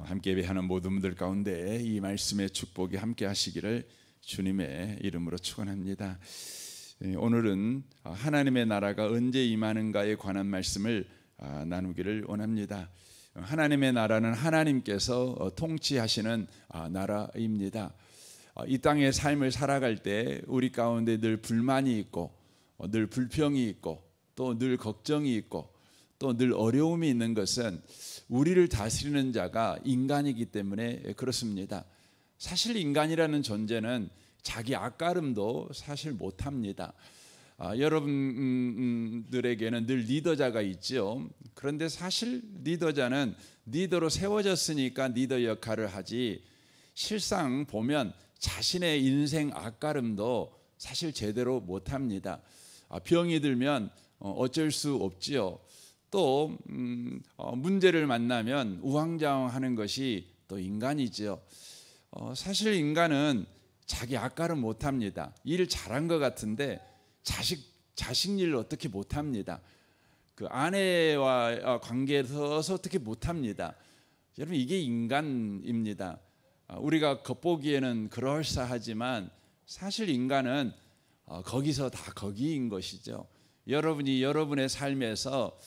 함께 예배하는 모든 분들 가운데 이 말씀의 축복이 함께 하시기를 주님의 이름으로 축원합니다. 오늘은 하나님의 나라가 언제 임하는가에 관한 말씀을 나누기를 원합니다. 하나님의 나라는 하나님께서 통치하시는 나라입니다. 이 땅의 삶을 살아갈 때 우리 가운데 늘 불만이 있고 늘 불평이 있고 또 늘 걱정이 있고 또 늘 어려움이 있는 것은 우리를 다스리는 자가 인간이기 때문에 그렇습니다. 사실 인간이라는 존재는 자기 앞가름도 사실 못합니다. 여러분들에게는 늘 리더자가 있죠. 그런데 사실 리더자는 리더로 세워졌으니까 리더 역할을 하지, 실상 보면 자신의 인생 앞가름도 사실 제대로 못합니다. 병이 들면 어쩔 수 없지요. 또 문제를 만나면 우왕좌왕하는 것이 또 인간이지요. 사실 인간은 자기 앞가름 못합니다. 일 잘한 것 같은데 자식 일을 어떻게 못합니다. 그 아내와 관계에서 어떻게 못합니다. 여러분, 이게 인간입니다. 우리가 겉보기에는 그럴싸하지만 사실 인간은 거기서 다 거기인 것이죠. 여러분이 여러분의 삶에서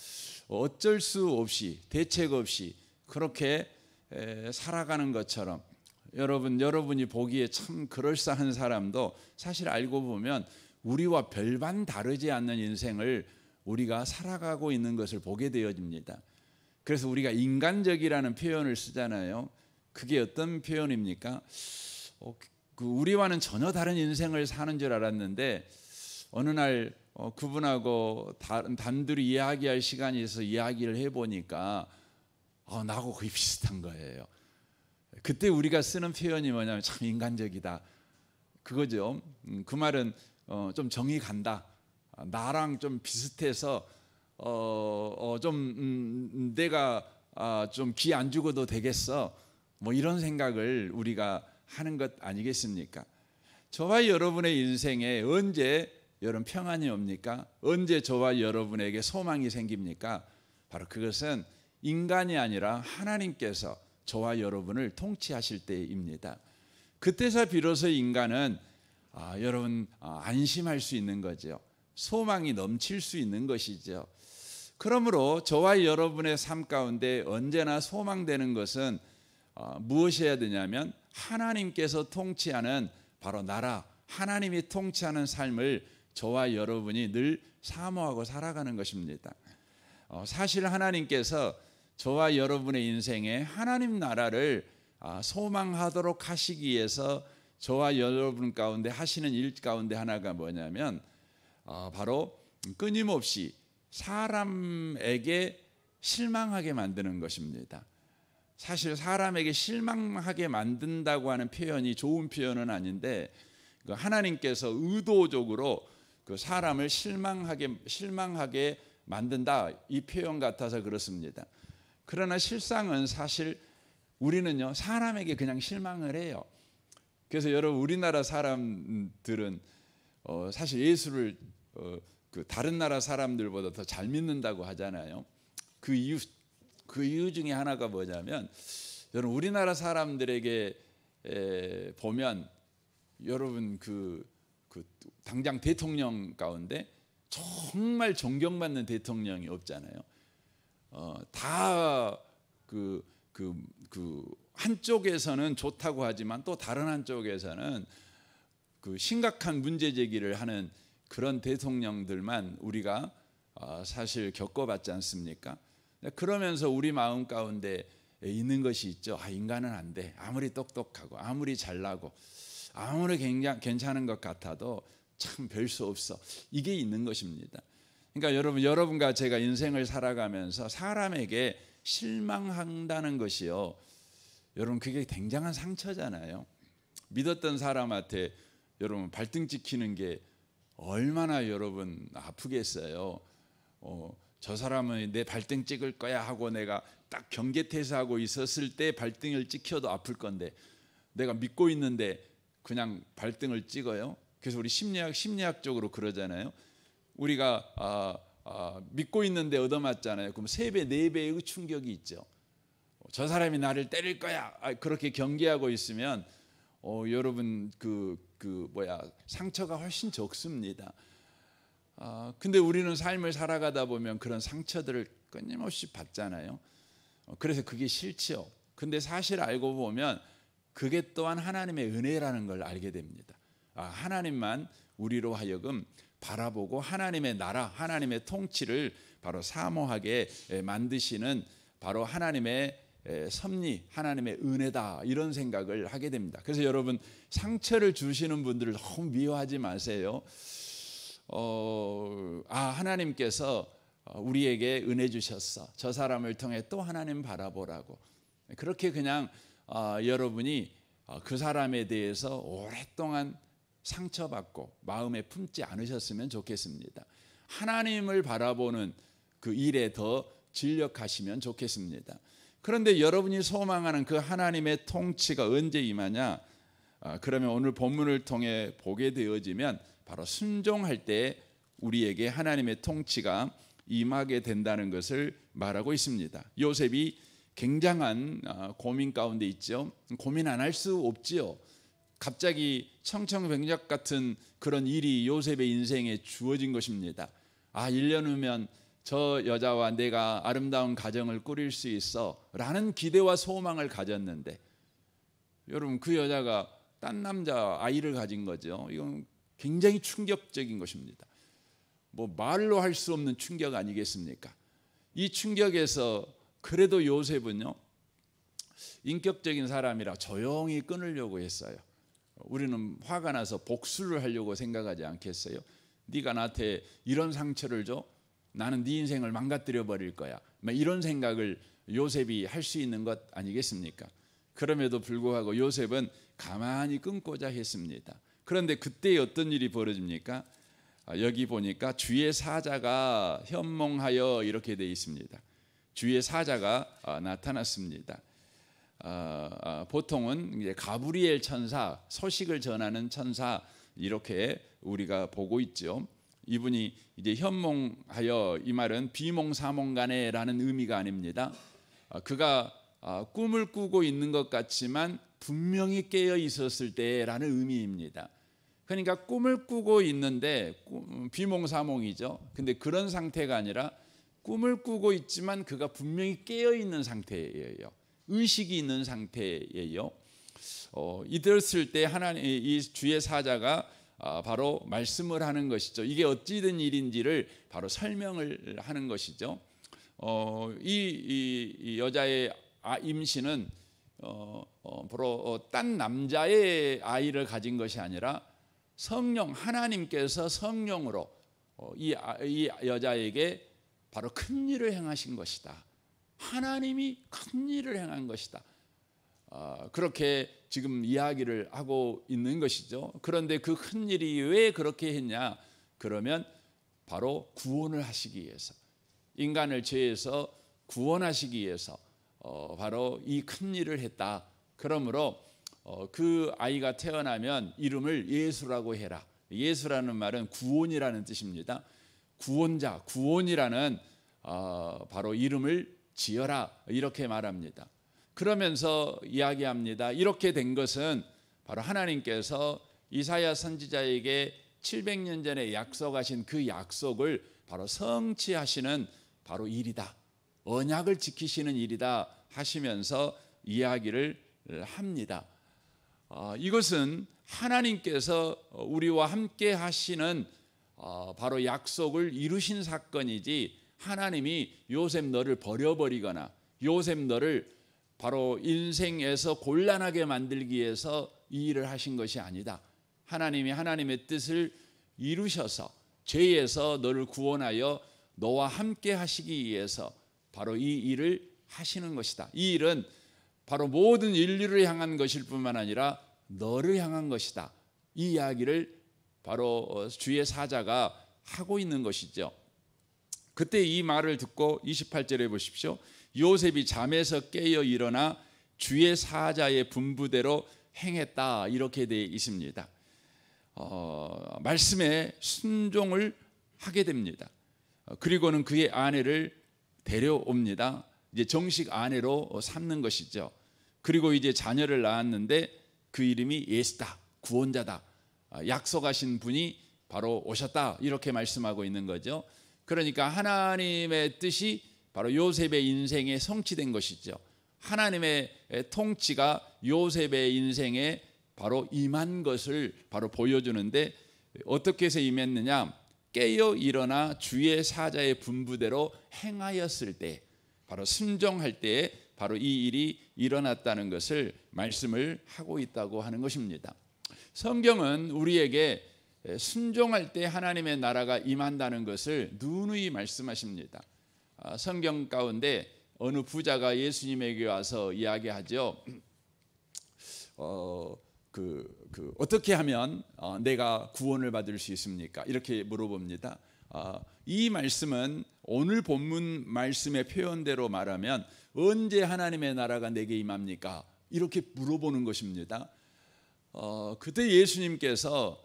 어쩔 수 없이, 대책 없이 그렇게 살아가는 것처럼 여러분이 보기에 참 그럴싸한 사람도 사실 알고 보면 우리와 별반 다르지 않는 인생을 우리가 살아가고 있는 것을 보게 되어집니다. 그래서 우리가 인간적이라는 표현을 쓰잖아요. 그게 어떤 표현입니까? 우리와는 전혀 다른 인생을 사는 줄 알았는데 어느 날 그분하고 단둘이 이야기할 시간이 있어서 이야기를 해보니까 나하고 거의 비슷한 거예요. 그때 우리가 쓰는 표현이 뭐냐면 참 인간적이다, 그거죠. 그 말은 좀 정이 간다, 나랑 좀 비슷해서 좀 내가 좀 귀 안 죽어도 되겠어, 뭐 이런 생각을 우리가 하는 것 아니겠습니까? 저와 여러분의 인생에 언제 여러분 평안이 옵니까? 언제 저와 여러분에게 소망이 생깁니까? 바로 그것은 인간이 아니라 하나님께서 저와 여러분을 통치하실 때입니다. 그때서 비로소 인간은 여러분 안심할 수 있는 거죠. 소망이 넘칠 수 있는 것이죠. 그러므로 저와 여러분의 삶 가운데 언제나 소망되는 것은 무엇이어야 되냐면 하나님께서 통치하는 바로 나라, 하나님이 통치하는 삶을 저와 여러분이 늘 사모하고 살아가는 것입니다. 사실 하나님께서 저와 여러분의 인생에 하나님 나라를 소망하도록 하시기 위해서 저와 여러분 가운데 하시는 일 가운데 하나가 뭐냐면 바로 끊임없이 사람에게 실망하게 만드는 것입니다. 사실 사람에게 실망하게 만든다고 하는 표현이 좋은 표현은 아닌데 하나님께서 의도적으로 그 사람을 실망하게 만든다, 이 표현 같아서 그렇습니다. 그러나 실상은 사실 우리는요 사람에게 그냥 실망을 해요. 그래서 여러분, 우리나라 사람들은 사실 예수를 그 다른 나라 사람들보다 더 잘 믿는다고 하잖아요. 그 이유 중에 하나가 뭐냐면, 여러분 우리나라 사람들에게 보면 여러분 그 당장 대통령 가운데 정말 존경받는 대통령이 없잖아요. 다 그 한쪽에서는 좋다고 하지만 또 다른 한쪽에서는 그 심각한 문제 제기를 하는 그런 대통령들만 우리가 사실 겪어봤지 않습니까? 그러면서 우리 마음 가운데 있는 것이 있죠. 인간은 안 돼. 아무리 똑똑하고 아무리 잘나고 아무리 괜찮은 것 같아도 참 별 수 없어. 이게 있는 것입니다. 그러니까 여러분과 제가 인생을 살아가면서 사람에게 실망한다는 것이요, 여러분 그게 굉장한 상처잖아요. 믿었던 사람한테 여러분 발등 찍히는 게 얼마나 여러분 아프겠어요. 저 사람은 내 발등 찍을 거야 하고 내가 딱 경계태세하고 있었을 때 발등을 찍혀도 아플 건데 내가 믿고 있는데 그냥 발등을 찍어요. 그래서 우리 심리학적으로 그러잖아요. 우리가 믿고 있는데 얻어맞잖아요. 그럼 3배, 4배의 충격이 있죠. 저 사람이 나를 때릴 거야, 그렇게 경계하고 있으면 여러분 상처가 훨씬 적습니다. 근데 우리는 삶을 살아가다 보면 그런 상처들을 끊임없이 받잖아요. 그래서 그게 싫지요. 근데 사실 알고 보면 그게 또한 하나님의 은혜라는 걸 알게 됩니다. 하나님만 우리로 하여금 바라보고 하나님의 나라, 하나님의 통치를 바로 사모하게 만드시는 바로 하나님의 섭리, 하나님의 은혜다, 이런 생각을 하게 됩니다. 그래서 여러분, 상처를 주시는 분들을 너무 미워하지 마세요. 하나님께서 우리에게 은혜 주셨어, 저 사람을 통해 또 하나님 바라보라고, 그렇게 그냥 여러분이 그 사람에 대해서 오랫동안 상처받고 마음에 품지 않으셨으면 좋겠습니다. 하나님을 바라보는 그 일에 더 진력하시면 좋겠습니다. 그런데 여러분이 소망하는 그 하나님의 통치가 언제 임하냐? 그러면 오늘 본문을 통해 보게 되어지면 바로 순종할 때 우리에게 하나님의 통치가 임하게 된다는 것을 말하고 있습니다. 요셉이 굉장한 고민 가운데 있죠. 고민 안 할 수 없지요. 갑자기 청천벽력 같은 그런 일이 요셉의 인생에 주어진 것입니다. 1년 후면 저 여자와 내가 아름다운 가정을 꾸릴 수 있어 라는 기대와 소망을 가졌는데, 여러분, 그 여자가 딴 남자 아이를 가진 거죠. 이건 굉장히 충격적인 것입니다. 말로 할 수 없는 충격 아니겠습니까? 이 충격에서 그래도 요셉은요, 인격적인 사람이라 조용히 끊으려고 했어요. 우리는 화가 나서 복수를 하려고 생각하지 않겠어요? 네가 나한테 이런 상처를 줘? 나는 네 인생을 망가뜨려 버릴 거야, 이런 생각을 요셉이 할 수 있는 것 아니겠습니까? 그럼에도 불구하고 요셉은 가만히 끊고자 했습니다. 그런데 그때 어떤 일이 벌어집니까? 여기 보니까 주의 사자가 현몽하여 이렇게 되어 있습니다. 주의 사자가 나타났습니다. 보통은 이제 가브리엘 천사, 소식을 전하는 천사, 이렇게 우리가 보고 있죠. 이분이 이제 현몽하여, 이 말은 비몽사몽간에라는 의미가 아닙니다. 그가 꿈을 꾸고 있는 것 같지만 분명히 깨어 있었을 때라는 의미입니다. 그러니까 꿈을 꾸고 있는데 비몽사몽이죠. 근데 그런 상태가 아니라 꿈을 꾸고 있지만 그가 분명히 깨어 있는 상태예요. 의식이 있는 상태예요. 이랬을 때 하나님, 이 주의 사자가 바로 말씀을 하는 것이죠. 이게 어찌 된 일인지를 바로 설명을 하는 것이죠. 이 여자의 임신은 바로 딴 남자의 아이를 가진 것이 아니라 성령, 하나님께서 성령으로 이 여자에게 바로 큰 일을 행하신 것이다. 하나님이 큰 일을 행한 것이다. 그렇게 지금 이야기를 하고 있는 것이죠. 그런데 그 큰 일이 왜 그렇게 했냐? 그러면 바로 구원을 하시기 위해서, 인간을 죄에서 구원하시기 위해서 바로 이 큰 일을 했다. 그러므로 그 아이가 태어나면 이름을 예수라고 해라. 예수라는 말은 구원이라는 뜻입니다. 구원자, 구원이라는 바로 이름을 지어라, 이렇게 말합니다. 그러면서 이야기합니다. 이렇게 된 것은 바로 하나님께서 이사야 선지자에게 700년 전에 약속하신 그 약속을 바로 성취하시는 바로 일이다, 언약을 지키시는 일이다 하시면서 이야기를 합니다. 이것은 하나님께서 우리와 함께 하시는 바로 약속을 이루신 사건이지, 하나님이 요셉 너를 버려버리거나 요셉 너를 바로 인생에서 곤란하게 만들기 위해서 이 일을 하신 것이 아니다. 하나님이 하나님의 뜻을 이루셔서 죄에서 너를 구원하여 너와 함께 하시기 위해서 바로 이 일을 하시는 것이다. 이 일은 바로 모든 인류를 향한 것일 뿐만 아니라 너를 향한 것이다. 이 이야기를 바로 주의 사자가 하고 있는 것이죠. 그때 이 말을 듣고 28절에 보십시오. 요셉이 잠에서 깨어 일어나 주의 사자의 분부대로 행했다, 이렇게 되어 있습니다. 말씀에 순종을 하게 됩니다. 그리고는 그의 아내를 데려옵니다. 이제 정식 아내로 삼는 것이죠. 그리고 이제 자녀를 낳았는데 그 이름이 예수다, 구원자다, 약속하신 분이 바로 오셨다, 이렇게 말씀하고 있는 거죠. 그러니까 하나님의 뜻이 바로 요셉의 인생에 성취된 것이죠. 하나님의 통치가 요셉의 인생에 바로 임한 것을 바로 보여주는데, 어떻게 해서 임했느냐? 깨어 일어나 주의 사자의 분부대로 행하였을 때, 바로 순종할 때에 바로 이 일이 일어났다는 것을 말씀을 하고 있다고 하는 것입니다. 성경은 우리에게 순종할 때 하나님의 나라가 임한다는 것을 누누이 말씀하십니다. 성경 가운데 어느 부자가 예수님에게 와서 이야기하죠. 어떻게 하면 내가 구원을 받을 수 있습니까? 이렇게 물어봅니다. 이 말씀은 오늘 본문 말씀의 표현대로 말하면 언제 하나님의 나라가 내게 임합니까? 이렇게 물어보는 것입니다. 그때 예수님께서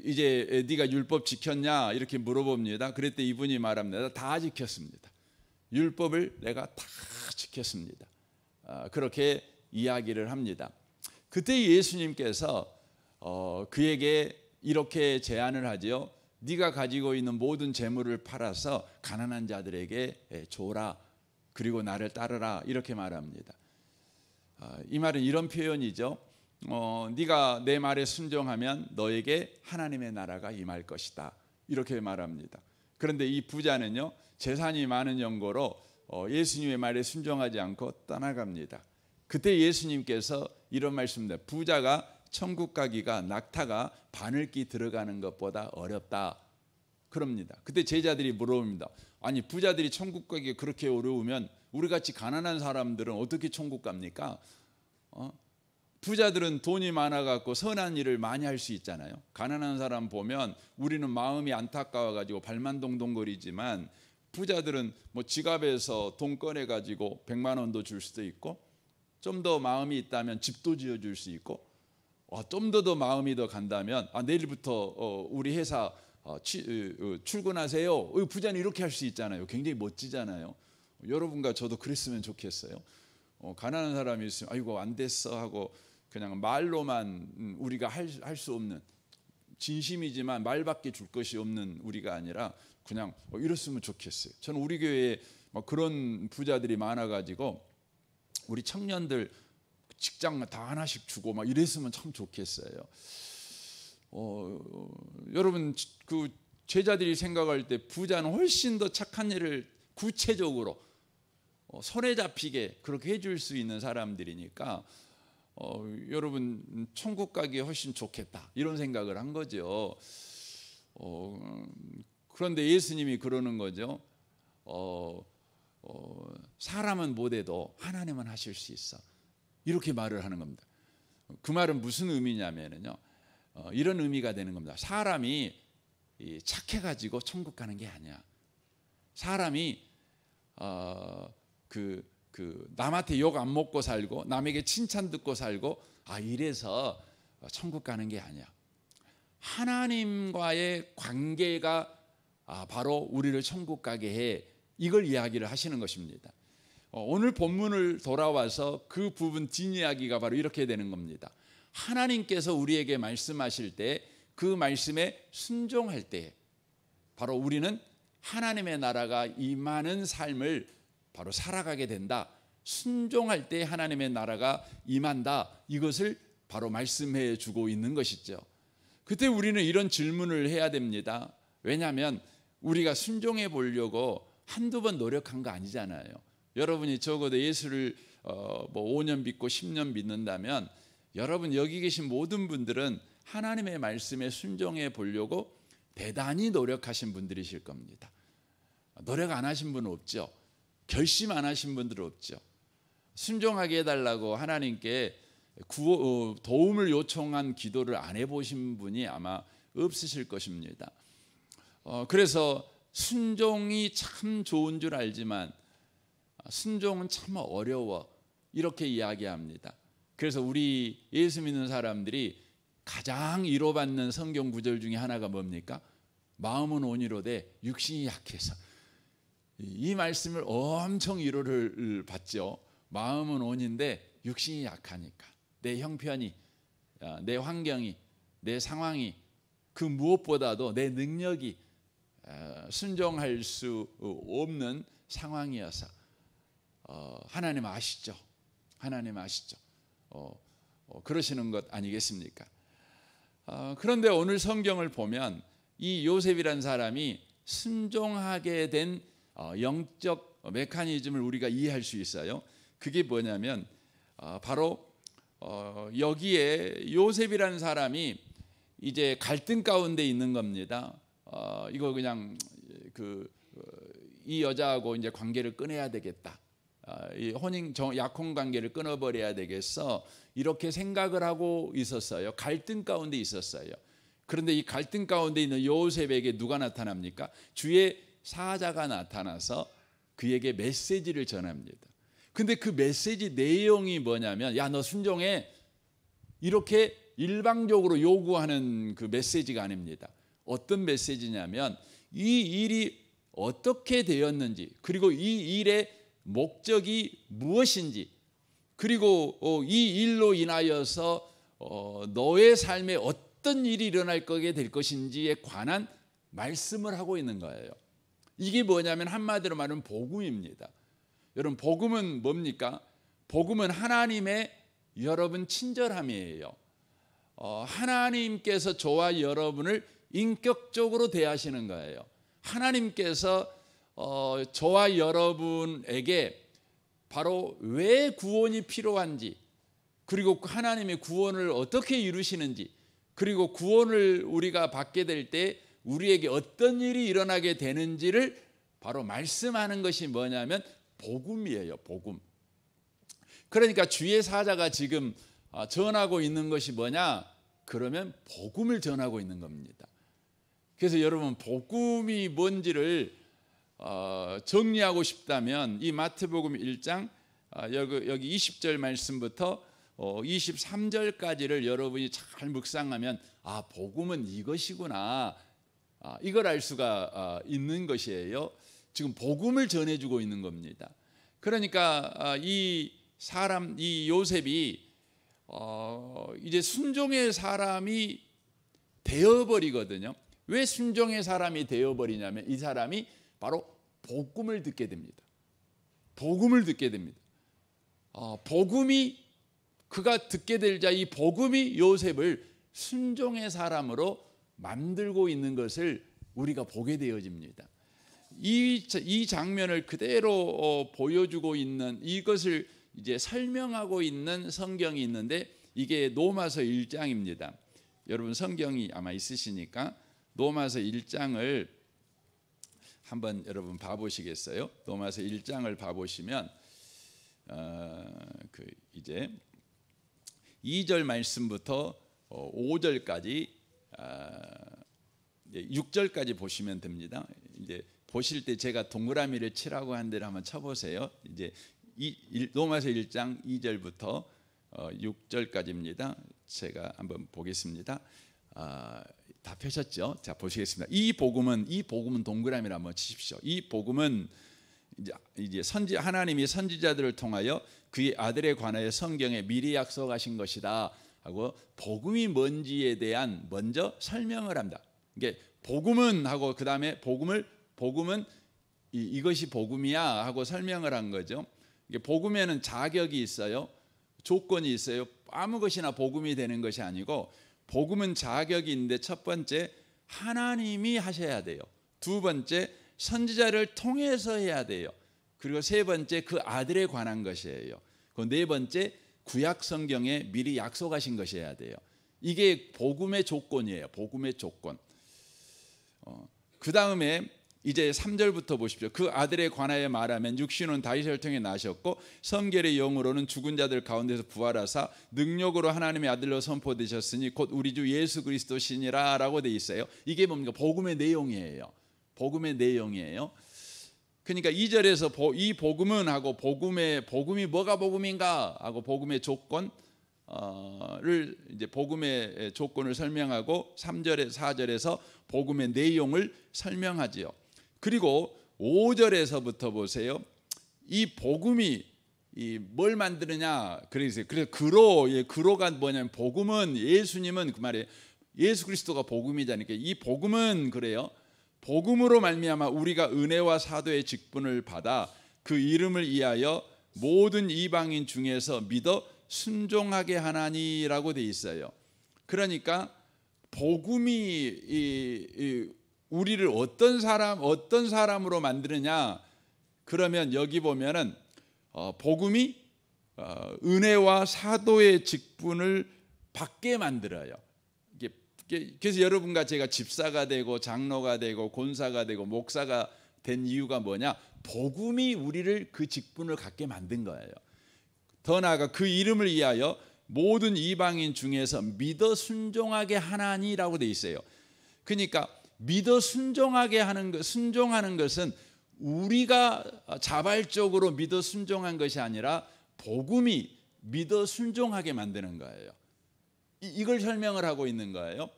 이제 네가 율법 지켰냐? 이렇게 물어봅니다. 그랬더니 이분이 말합니다. 다 지켰습니다. 율법을 내가 다 지켰습니다. 그렇게 이야기를 합니다. 그때 예수님께서 그에게 이렇게 제안을 하지요. 네가 가지고 있는 모든 재물을 팔아서 가난한 자들에게 줘라. 그리고 나를 따르라. 이렇게 말합니다. 이 말은 이런 표현이죠. 네가 내 말에 순종하면 너에게 하나님의 나라가 임할 것이다. 이렇게 말합니다. 그런데 이 부자는요, 재산이 많은 연고로 예수님의 말에 순종하지 않고 떠나갑니다. 그때 예수님께서 이런 말씀입니다. 부자가 천국 가기가 낙타가 바늘기 들어가는 것보다 어렵다. 그럽니다. 그때 제자들이 물어봅니다. 아니, 부자들이 천국 가기가 그렇게 어려우면 우리같이 가난한 사람들은 어떻게 천국 갑니까? 부자들은 돈이 많아갖고 선한 일을 많이 할 수 있잖아요. 가난한 사람 보면 우리는 마음이 안타까워가지고 발만 동동거리지만, 부자들은 뭐 지갑에서 돈 꺼내가지고 100만 원도 줄 수도 있고, 좀 더 마음이 있다면 집도 지어줄 수 있고, 좀 더 마음이 더 간다면 내일부터 우리 회사 출근하세요. 부자는 이렇게 할 수 있잖아요. 굉장히 멋지잖아요. 여러분과 저도 그랬으면 좋겠어요. 가난한 사람이 있으면 아이고 안 됐어 하고 그냥 말로만 우리가 할 수 없는, 진심이지만 말밖에 줄 것이 없는 우리가 아니라 그냥 이랬으면 좋겠어요. 저는 우리 교회에 그런 부자들이 많아가지고 우리 청년들 직장 다 하나씩 주고 막 이랬으면 참 좋겠어요. 여러분, 그 제자들이 생각할 때 부자는 훨씬 더 착한 일을 구체적으로 손에 잡히게 그렇게 해줄 수 있는 사람들이니까 여러분 천국 가기 훨씬 좋겠다, 이런 생각을 한 거죠. 그런데 예수님이 그러는 거죠. 사람은 못해도 하나님은 하실 수 있어, 이렇게 말을 하는 겁니다. 그 말은 무슨 의미냐면요, 이런 의미가 되는 겁니다. 사람이 착해가지고 천국 가는 게 아니야. 사람이 남한테 욕 안 먹고 살고 남에게 칭찬 듣고 살고 이래서 천국 가는 게 아니야. 하나님과의 관계가 바로 우리를 천국 가게 해, 이걸 이야기를 하시는 것입니다. 오늘 본문을 돌아와서 그 부분 뒷이야기가 바로 이렇게 되는 겁니다. 하나님께서 우리에게 말씀하실 때 그 말씀에 순종할 때 바로 우리는 하나님의 나라가 임하는 삶을 바로 살아가게 된다. 순종할 때 하나님의 나라가 임한다. 이것을 바로 말씀해 주고 있는 것이죠. 그때 우리는 이런 질문을 해야 됩니다. 왜냐하면 우리가 순종해 보려고 한두 번 노력한 거 아니잖아요. 여러분이 적어도 예수를 5년 믿고 10년 믿는다면 여러분 여기 계신 모든 분들은 하나님의 말씀에 순종해 보려고 대단히 노력하신 분들이실 겁니다. 노력 안 하신 분은 없죠. 결심 안 하신 분들은 없죠. 순종하게 해달라고 하나님께 도움을 요청한 기도를 안 해보신 분이 아마 없으실 것입니다. 그래서 순종이 참 좋은 줄 알지만 순종은 참 어려워, 이렇게 이야기합니다. 그래서 우리 예수 믿는 사람들이 가장 위로받는 성경 구절 중에 하나가 뭡니까? 마음은 온유로되 육신이 약해서. 이 말씀을 엄청 위로를 받죠. 마음은 온인데 육신이 약하니까 내 형편이, 내 환경이, 내 상황이, 그 무엇보다도 내 능력이 순종할 수 없는 상황이어서 하나님 아시죠? 하나님 아시죠? 그러시는 것 아니겠습니까? 그런데 오늘 성경을 보면 이 요셉이라는 사람이 순종하게 된 영적 메커니즘을 우리가 이해할 수 있어요. 그게 뭐냐면 바로 여기에 요셉이라는 사람이 이제 갈등 가운데 있는 겁니다. 이거 그냥 이 여자하고 이제 관계를 끊어야 되겠다. 이 약혼 관계를 끊어버려야 되겠어. 이렇게 생각을 하고 있었어요. 갈등 가운데 있었어요. 그런데 이 갈등 가운데 있는 요셉에게 누가 나타납니까? 주의 사자가 나타나서 그에게 메시지를 전합니다. 근데 그 메시지 내용이 뭐냐면, 야, 너 순종해, 이렇게 일방적으로 요구하는 그 메시지가 아닙니다. 어떤 메시지냐면 이 일이 어떻게 되었는지, 그리고 이 일의 목적이 무엇인지, 그리고 이 일로 인하여서 너의 삶에 어떤 일이 일어날 거게 될 것인지에 관한 말씀을 하고 있는 거예요. 이게 뭐냐면 한마디로 말하면 복음입니다. 여러분, 복음은 뭡니까? 복음은 하나님의 여러분 친절함이에요. 하나님께서 저와 여러분을 인격적으로 대하시는 거예요. 하나님께서 저와 여러분에게 바로 왜 구원이 필요한지, 그리고 하나님의 구원을 어떻게 이루시는지, 그리고 구원을 우리가 받게 될 때 우리에게 어떤 일이 일어나게 되는지를 바로 말씀하는 것이 뭐냐면 복음이에요. 복음. 그러니까 주의 사자가 지금 전하고 있는 것이 뭐냐? 그러면 복음을 전하고 있는 겁니다. 그래서 여러분, 복음이 뭔지를 정리하고 싶다면 이 마태복음 1장 여기 20절 말씀부터 23절까지를 여러분이 잘 묵상하면 복음은 이것이구나, 이걸 알 수가 있는 것이에요. 지금 복음을 전해주고 있는 겁니다. 그러니까 이 요셉이 이제 순종의 사람이 되어버리거든요. 왜 순종의 사람이 되어버리냐면 이 사람이 바로 복음을 듣게 됩니다. 복음을 듣게 됩니다. 복음이 그가 듣게 될 자, 이 복음이 요셉을 순종의 사람으로 만들고 있는 것을 우리가 보게 되어집니다. 이 장면을 그대로 보여주고 있는, 이것을 이제 설명하고 있는 성경이 있는데 이게 로마서 1장입니다. 여러분 성경이 아마 있으시니까 로마서 1장을 한번 여러분 봐보시겠어요? 로마서 1장을 봐보시면 이제 2절 말씀부터 5절까지 6절까지 보시면 됩니다. 이제 보실 때 제가 동그라미를 치라고 한 데를 한번 쳐보세요. 이제 로마서 1장 2절부터 6절까지입니다. 제가 한번 보겠습니다. 다 펴셨죠? 자, 보시겠습니다. 이 복음은 동그라미를 한번 치십시오. 이 복음은 이제 하나님이 선지자들을 통하여 그의 아들에 관하여 성경에 미리 약속하신 것이다 하고 복음이 뭔지에 대한 먼저 설명을 합니다. 이게 복음은 하고 그 다음에 복음은 이것이 복음이야 하고 설명을 한 거죠. 이게 복음에는 자격이 있어요. 조건이 있어요. 아무 것이나 복음이 되는 것이 아니고 복음은 자격이 있는데, 첫 번째 하나님이 하셔야 돼요. 두 번째 선지자를 통해서 해야 돼요. 그리고 세 번째 그 아들에 관한 것이에요. 그 네 번째 구약 성경에 미리 약속하신 것이어야 돼요. 이게 복음의 조건이에요. 복음의 조건. 그 다음에 이제 3절부터 보십시오. 그 아들에 관하여 말하면 육신은 다윗을 통해 나셨고 성결의 영으로는 죽은 자들 가운데서 부활하사 능력으로 하나님의 아들로 선포되셨으니 곧 우리 주 예수 그리스도시니라 라고 돼 있어요. 이게 뭡니까? 복음의 내용이에요. 복음의 내용이에요. 그러니까 2절에서 이 복음은 하고 복음이 뭐가 복음인가 하고 복음의 조건을 이제 복음의 조건을 설명하고 3절에 4절에서 복음의 내용을 설명하지요. 그리고 5절에서부터 보세요. 이 복음이 뭘 만드느냐. 그래서 그로가 뭐냐면 복음은 예수님은 그 말이에요. 예수 그리스도가 복음이잖아요. 이 복음은 그래요. 복음으로 말미암아 우리가 은혜와 사도의 직분을 받아 그 이름을 위하여 모든 이방인 중에서 믿어 순종하게 하나니라고 돼 있어요. 그러니까 복음이 우리를 어떤 사람으로 만드느냐. 그러면 여기 보면은 복음이 은혜와 사도의 직분을 받게 만들어요. 그래서 여러분과 제가 집사가 되고 장로가 되고 권사가 되고 목사가 된 이유가 뭐냐? 복음이 우리를 그 직분을 갖게 만든 거예요. 더 나아가 그 이름을 위하여 모든 이방인 중에서 믿어 순종하게 하나니라고 돼 있어요. 그러니까 믿어 순종하는 것은 우리가 자발적으로 믿어 순종한 것이 아니라 복음이 믿어 순종하게 만드는 거예요. 이걸 설명을 하고 있는 거예요.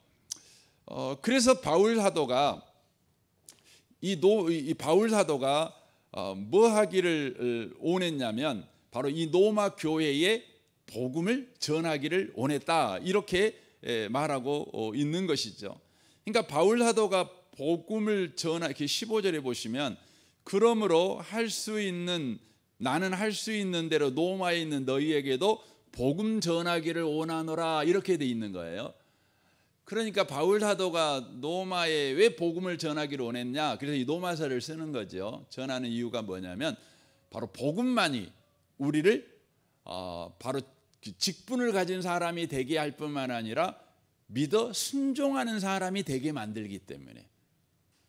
그래서 바울 사도가 뭐 하기를 원했냐면 바로 이 로마 교회에 복음을 전하기를 원했다. 이렇게 말하고 있는 것이죠. 그러니까 바울 사도가 복음을 전하기 15절에 보시면 그러므로 나는 할 수 있는 대로 로마에 있는 너희에게도 복음 전하기를 원하노라 이렇게 돼 있는 거예요. 그러니까 바울 사도가 로마에 왜 복음을 전하기를 원했냐? 그래서 이 로마서를 쓰는 거죠. 전하는 이유가 뭐냐면 바로 복음만이 우리를 바로 직분을 가진 사람이 되게 할 뿐만 아니라 믿어 순종하는 사람이 되게 만들기 때문에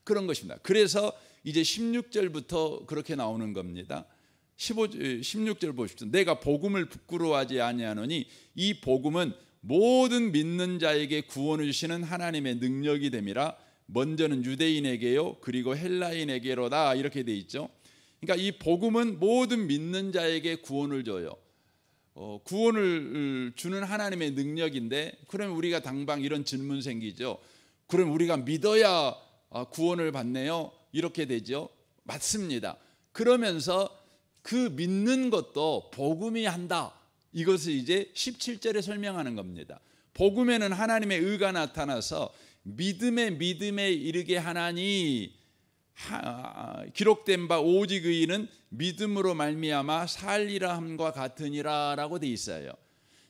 그런 것입니다. 그래서 이제 16절부터 그렇게 나오는 겁니다. 16절 보십시오. 내가 복음을 부끄러워하지 아니하노니 이 복음은 모든 믿는 자에게 구원을 주시는 하나님의 능력이 됨이라. 먼저는 유대인에게요 그리고 헬라인에게로다 이렇게 돼 있죠. 그러니까 이 복음은 모든 믿는 자에게 구원을 줘요. 구원을 주는 하나님의 능력인데 그러면 우리가 당장 이런 질문 생기죠. 그럼 우리가 믿어야 구원을 받네요? 이렇게 되죠. 맞습니다. 그러면서 그 믿는 것도 복음이 한다. 이것을 이제 17절에 설명하는 겁니다. 복음에는 하나님의 의가 나타나서 믿음에 이르게 하나니 기록된 바 오직 의인은 믿음으로 말미암아 살리라 함과 같으니라라고 돼 있어요.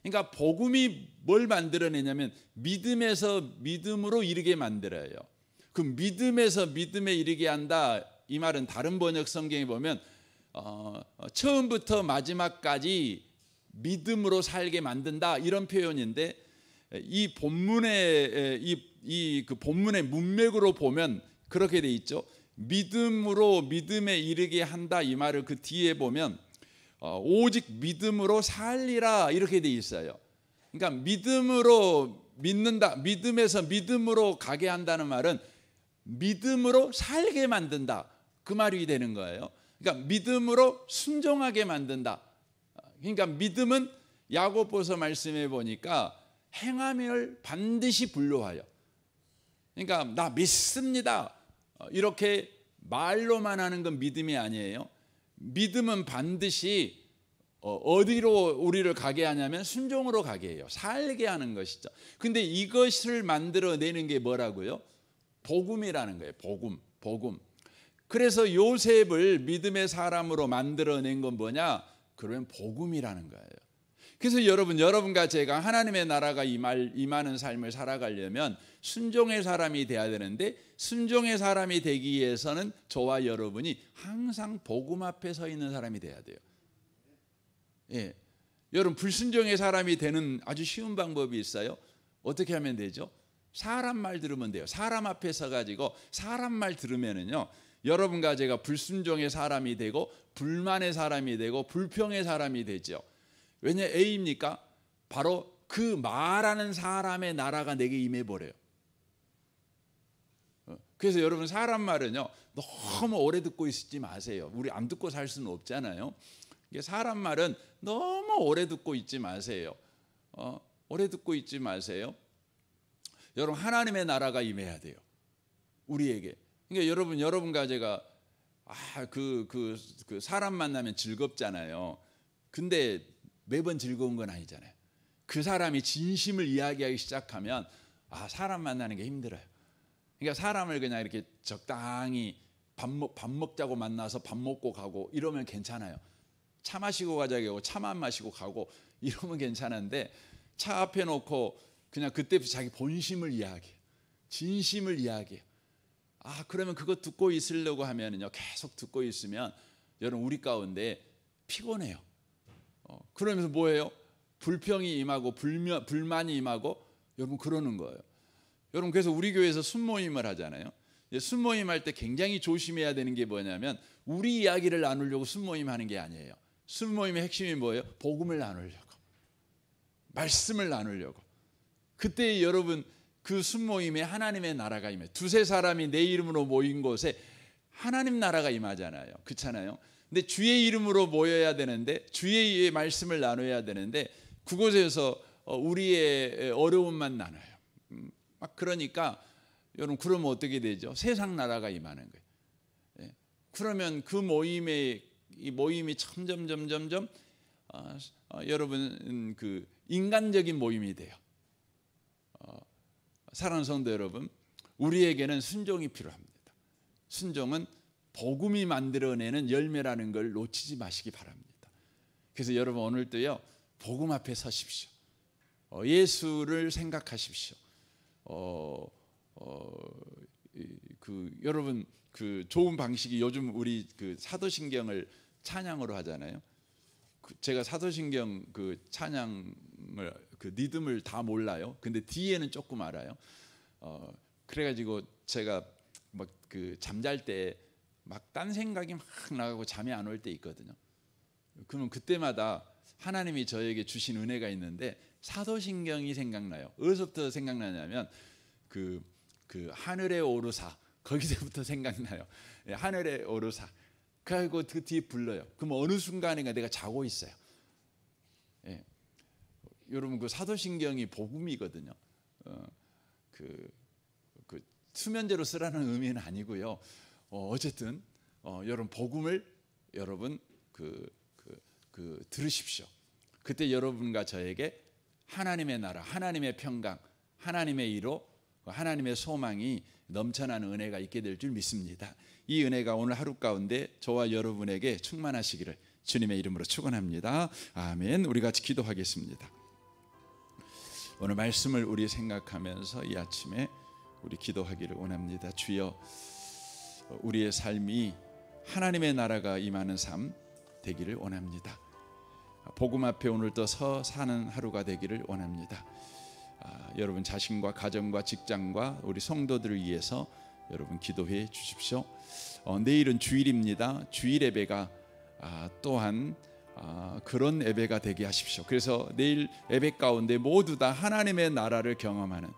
그러니까 복음이 뭘 만들어내냐면 믿음에서 믿음으로 이르게 만들어요. 그 믿음에서 믿음에 이르게 한다. 이 말은 다른 번역 성경에 보면 처음부터 마지막까지 믿음으로 살게 만든다 이런 표현인데 이 본문의 그 본문의 문맥으로 보면 그렇게 돼 있죠. 믿음으로 믿음에 이르게 한다 이 말을 그 뒤에 보면 오직 믿음으로 살리라 이렇게 돼 있어요. 그러니까 믿음으로 믿는다, 믿음에서 믿음으로 가게 한다는 말은 믿음으로 살게 만든다 그 말이 되는 거예요. 그러니까 믿음으로 순종하게 만든다. 그러니까 믿음은 야고보서 말씀해 보니까 행함을 반드시 분류하여. 그러니까 나 믿습니다. 이렇게 말로만 하는 건 믿음이 아니에요. 믿음은 반드시 어디로 우리를 가게 하냐면 순종으로 가게 해요. 살게 하는 것이죠. 근데 이것을 만들어내는 게 뭐라고요? 복음이라는 거예요. 복음. 그래서 요셉을 믿음의 사람으로 만들어낸 건 뭐냐? 그러면 복음이라는 거예요. 그래서 여러분과 제가 하나님의 나라가 임하는 삶을 살아가려면 순종의 사람이 돼야 되는데 순종의 사람이 되기 위해서는 저와 여러분이 항상 복음 앞에 서 있는 사람이 돼야 돼요. 예. 여러분 불순종의 사람이 되는 아주 쉬운 방법이 있어요. 어떻게 하면 되죠? 사람 말 들으면 돼요. 사람 앞에 서가지고 사람 말 들으면은요. 여러분과 제가 불순종의 사람이 되고 불만의 사람이 되고 불평의 사람이 되죠. 왜냐 A입니까? 바로 그 말하는 사람의 나라가 내게 임해버려요. 그래서 여러분 사람 말은요 너무 오래 듣고 있지 마세요. 우리 안 듣고 살 수는 없잖아요. 사람 말은 너무 오래 듣고 있지 마세요. 오래 듣고 있지 마세요. 여러분 하나님의 나라가 임해야 돼요. 우리에게. 그러니까 여러분과 제가 그 사람 만나면 즐겁잖아요. 근데 매번 즐거운 건 아니잖아요. 그 사람이 진심을 이야기하기 시작하면 사람 만나는 게 힘들어요. 그러니까 사람을 그냥 이렇게 적당히 밥 먹자고 만나서 밥 먹고 가고 이러면 괜찮아요. 차 마시고 가자고 하고 차만 마시고 가고 이러면 괜찮은데, 차 앞에 놓고 그냥 그때부터 자기 본심을 이야기해요. 진심을 이야기해요. 그러면 그거 듣고 있으려고 하면은요, 계속 듣고 있으면 여러분 우리 가운데 피곤해요. 그러면서 뭐예요? 불평이 임하고 불만이 임하고, 여러분 그러는 거예요. 여러분 그래서 우리 교회에서 순모임을 하잖아요. 순모임 할 때 굉장히 조심해야 되는 게 뭐냐면, 우리 이야기를 나누려고 순모임 하는 게 아니에요. 순모임의 핵심이 뭐예요? 복음을 나누려고, 말씀을 나누려고. 그때 여러분 그 순모임에 하나님의 나라가 임해요. 두세 사람이 내 이름으로 모인 곳에 하나님 나라가 임하잖아요. 그렇잖아요. 근데 주의 이름으로 모여야 되는데, 주의 말씀을 나눠야 되는데, 그곳에서 우리의 어려움만 나눠요. 그러니까 여러분 그러면 어떻게 되죠? 세상 나라가 임하는 거예요. 그러면 그 모임이 점점 여러분 그 인간적인 모임이 돼요. 사랑하는 성도 여러분, 우리에게는 순종이 필요합니다. 순종은 복음이 만들어내는 열매라는 걸 놓치지 마시기 바랍니다. 그래서 여러분 오늘도요, 복음 앞에 서십시오. 예수를 생각하십시오. 여러분 그 좋은 방식이, 요즘 우리 그 사도신경을 찬양으로 하잖아요. 제가 사도신경 그 찬양을 그 리듬을 다 몰라요. 근데 뒤에는 조금 알아요. 그래가지고 제가 막 그 잠잘 때 막 딴 생각이 막 나가고 잠이 안 올 때 있거든요. 그러면 그때마다 하나님이 저에게 주신 은혜가 있는데, 사도신경이 생각나요. 어디서부터 생각나냐면 그 하늘의 오르사, 거기서부터 생각나요. 하늘의 오르사. 그리고 그 뒤에 불러요. 그럼 어느 순간인가 내가 자고 있어요. 여러분 그 사도신경이 복음이거든요. 그 수면제로 쓰라는 의미는 아니고요. 어쨌든 여러분 복음을 여러분 들으십시오. 그때 여러분과 저에게 하나님의 나라, 하나님의 평강, 하나님의 이로, 하나님의 소망이 넘쳐나는 은혜가 있게 될 줄 믿습니다. 이 은혜가 오늘 하루 가운데 저와 여러분에게 충만하시기를 주님의 이름으로 축원합니다. 아멘. 우리 같이 기도하겠습니다. 오늘 말씀을 우리 생각하면서 이 아침에 우리 기도하기를 원합니다. 주여, 우리의 삶이 하나님의 나라가 임하는 삶 되기를 원합니다. 복음 앞에 오늘도 서 사는 하루가 되기를 원합니다. 여러분 자신과 가정과 직장과 우리 성도들을 위해서 여러분 기도해 주십시오. 내일은 주일입니다. 주일 예배가 또한 그런 예배가 되게 하십시오. 그래서 내일 예배 가운데 모두 다 하나님의 나라를 경험하는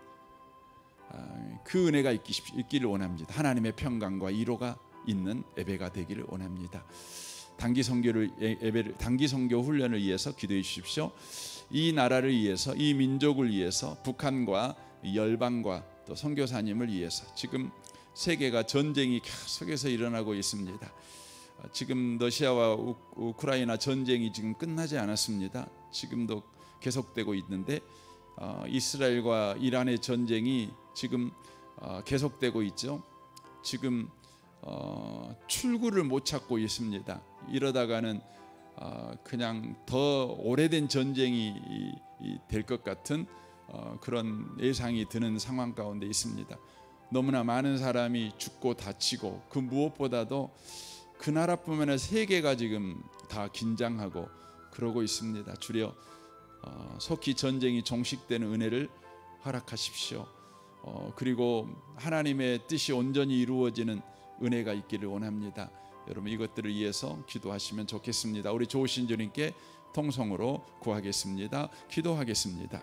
그 은혜가 있기를 원합니다. 하나님의 평강과 위로가 있는 예배가 되기를 원합니다. 단기 선교 훈련을 위해서 기도해 주십시오. 이 나라를 위해서, 이 민족을 위해서, 북한과 열방과 또 선교사님을 위해서 지금 세계가 전쟁이 계속해서 일어나고 있습니다. 지금 러시아와 우크라이나 전쟁이 지금 끝나지 않았습니다. 지금도 계속되고 있는데 이스라엘과 이란의 전쟁이 지금 계속되고 있죠. 지금 출구를 못 찾고 있습니다. 이러다가는 그냥 더 오래된 전쟁이 될 것 같은 그런 예상이 드는 상황 가운데 있습니다. 너무나 많은 사람이 죽고 다치고, 그 무엇보다도 그 나라뿐만 아니라 세계가 지금 다 긴장하고 그러고 있습니다. 주여 속히 전쟁이 종식되는 은혜를 허락하십시오. 그리고 하나님의 뜻이 온전히 이루어지는 은혜가 있기를 원합니다. 여러분 이것들을 위해서 기도하시면 좋겠습니다. 우리 좋으신 주님께 통성으로 구하겠습니다. 기도하겠습니다.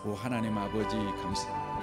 오 하나님 아버지 감사합니다.